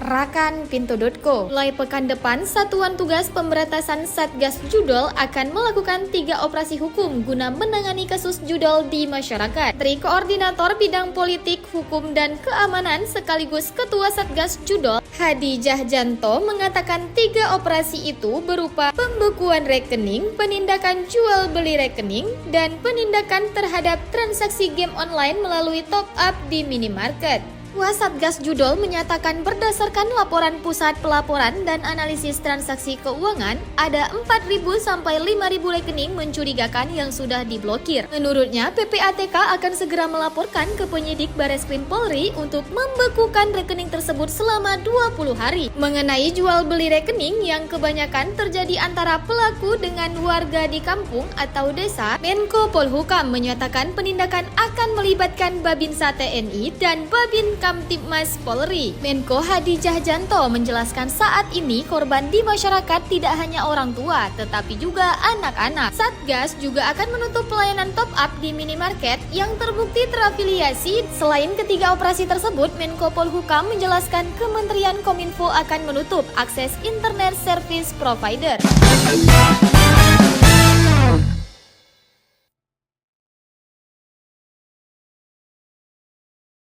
Rakan.Pintu.co. Mulai pekan depan, Satuan Tugas Pemberantasan Satgas Judol akan melakukan 3 operasi hukum guna menangani kasus judol di masyarakat. Menteri Koordinator Bidang Politik, Hukum, dan Keamanan sekaligus Ketua Satgas Judol, Hadi Djahjanto, mengatakan 3 operasi itu berupa pembekuan rekening, penindakan jual beli rekening, dan penindakan terhadap transaksi game online melalui top up di minimarket. Satgas Judol menyatakan berdasarkan laporan Pusat Pelaporan dan Analisis Transaksi Keuangan, ada 4.000 sampai 5.000 rekening mencurigakan yang sudah diblokir. Menurutnya, PPATK akan segera melaporkan ke penyidik Bareskrim Polri untuk membekukan rekening tersebut selama 20 hari. Mengenai jual beli rekening yang kebanyakan terjadi antara pelaku dengan warga di kampung atau desa, Menko Polhukam menyatakan penindakan akan melibatkan Babinsa TNI dan Babin Kamtibmas Polri. Menko Hadi Djahjanto menjelaskan saat ini korban di masyarakat tidak hanya orang tua, tetapi juga anak-anak. Satgas juga akan menutup pelayanan top up di minimarket yang terbukti terafiliasi. Selain ketiga operasi tersebut, Menko Polhukam menjelaskan Kementerian Kominfo akan menutup akses internet service provider.